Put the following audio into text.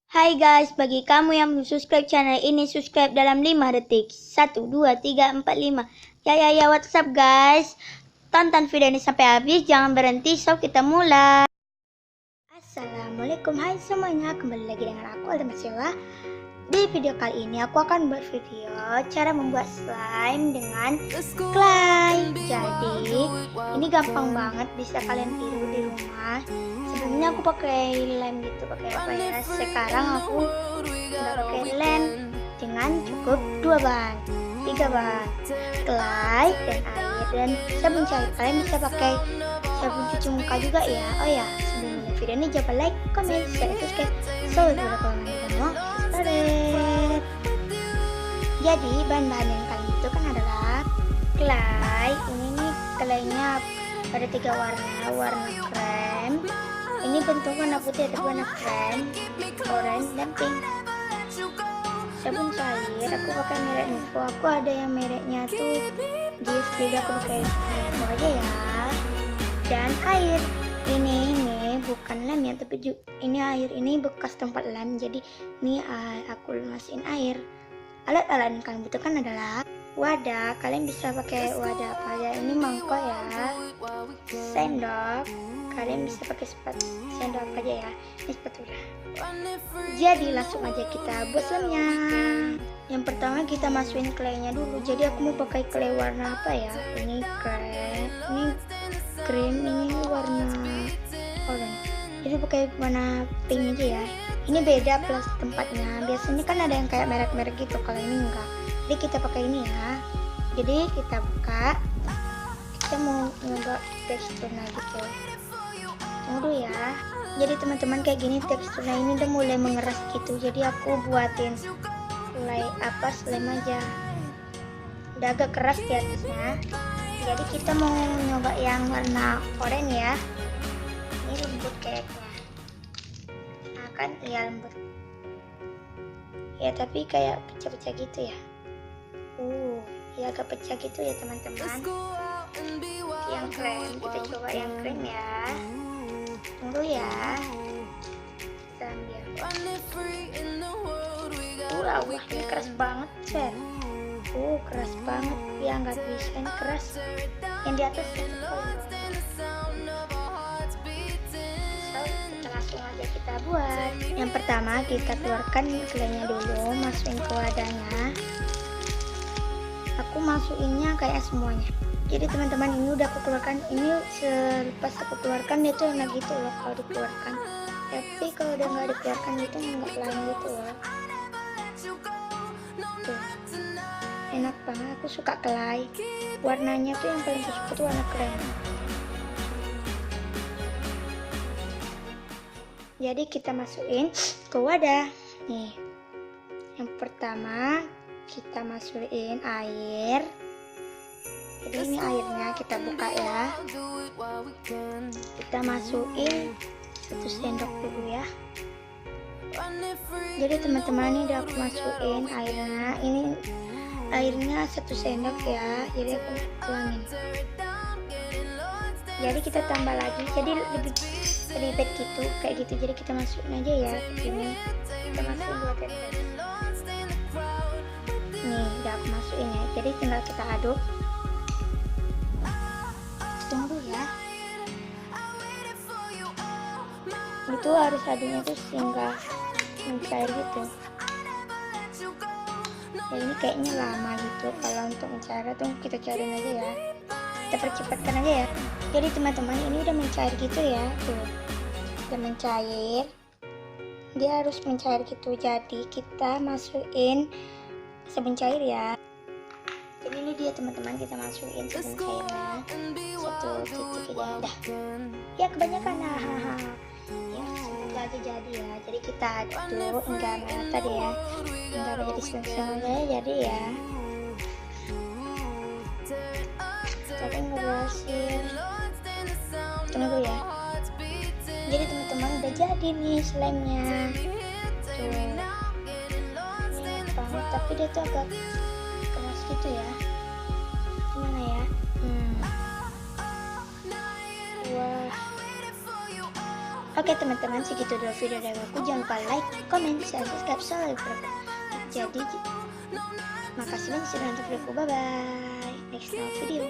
Hai guys, bagi kamu yang belum subscribe channel ini, subscribe dalam 5 detik. 1, 2, 3, 4, 5. Ya, what's up guys? Tonton video ini sampai habis, jangan berhenti, so kita mulai. Assalamualaikum, hai semuanya, kembali lagi dengan aku Alda Masyawa. Di video kali ini aku akan buat video cara membuat slime dengan clay. Jadi ini gampang banget, bisa kalian tiru di rumah. Sebelumnya aku pakai lem gitu, pakai apa ya? Sekarang aku udah pakai lem dengan cukup 2 bahan, 3 bahan, clay dan air dan sabun cair. Kalian bisa pakai sabun cuci muka juga ya. Oh ya, sebelum mulai video ini jangan like, comment, share, subscribe. So, udah kalau kalian mau start. Jadi bahan-bahan yang kalian butuhkan adalah clay. Ini nih claynya ada 3 warna krem. Ini bentuk warna putih, ada warna krem, orange, dan pink. Sabun cair, aku pakai merek Info. Aku ada yang mereknya tuh Gif, jadi aku pakai Info aja ya. Dan air, ini bukan lem ya, tapi ini air, ini bekas tempat lem. Jadi ini aku masukin air. Alat-alat yang kalian butuhkan adalah wadah. Kalian bisa pakai wadah apa ya? Ini mangkok ya, sendok. Kalian bisa pakai sendok aja ya. Ini spatula. Jadi langsung aja kita buat slemnya. Yang pertama kita masukin claynya dulu. Jadi aku mau pakai clay warna apa ya? Ini krem, ini warna orange. Jadi pakai warna pink aja ya. Ini beda plus tempatnya. Biasanya kan ada yang kayak merek-merek gitu, kalau ini enggak. Jadi kita pakai ini ya. Jadi kita buka. Kita mau nyoba teksturnya gitu. Tunggu dulu ya. Jadi teman-teman kayak gini teksturnya ini udah mulai mengeras gitu. Jadi aku buatin slime aja. Udah agak keras di atasnya. Jadi kita mau nyoba yang warna oranye ya. Ini lembut kayaknya. Nah kan iya lembut. Ya tapi kayak pecah-pecah gitu ya. Ya agak pecah gitu ya teman-teman. Yang krem, kita coba yang krem ya. Tunggu ya. Kita ambil. Wah, ini keras banget, Cek. Keras banget. Ya nggak bisa, ini keras. Yang di atas kita langsung aja kita buat. Yang pertama kita keluarkan claynya dulu, masukin ke wadahnya. Aku masukinnya kayak semuanya. Jadi teman-teman ini udah aku keluarkan. Ini selepas aku keluarkan dia tuh enak gitu loh kalau dikeluarkan. Tapi kalau udah nggak dikeluarkan itu nggak lain gitu loh. Tuh. Enak banget, aku suka clay. Warnanya tuh yang paling suka tuh warna krem. Jadi kita masukin ke wadah. Nih. Yang pertama kita masukin air. Jadi ini airnya kita buka ya. Kita masukin 1 sendok dulu ya. Jadi teman-teman ini udah aku masukin airnya. Ini airnya 1 sendok ya. Jadi aku tuangin. Jadi kita tambah lagi. Jadi lebih ribet gitu, kayak gitu. Jadi kita masukin aja ya. Ini kita masukin 2 tetes. Nih udah aku masukin ya. Jadi tinggal kita aduk. Tunggu ya. Itu harus aduknya tuh sehingga mencair gitu. Ya ini kayaknya lama gitu. Kalau untuk mencair tuh kita cairin aja ya. Kita percepatkan aja ya. Jadi teman-teman ini udah mencair gitu ya. Tuh. Udah mencair. Dia harus mencair gitu. Jadi kita masukin sabun cair ya. Jadi ini dia teman-teman, kita masukin sabun cairnya 1 titik aja dah. Ya kebanyakan ya semoga aja jadi ya. Jadi kita aduk enggak merata deh ya, enggak jadi selesai jadi ya. Tapi enggak berhasil. Tunggu ya. Jadi teman-teman udah jadi nih slime-nya. Tuh. Ini banget, tapi dia tuh agak keras gitu ya. Gimana ya? Wah. Oke teman-teman, segitu dulu video dari aku. Jangan lupa like, comment, share, subscribe, selalu jadi makasih banyak sudah nonton videoku. Bye bye, next video.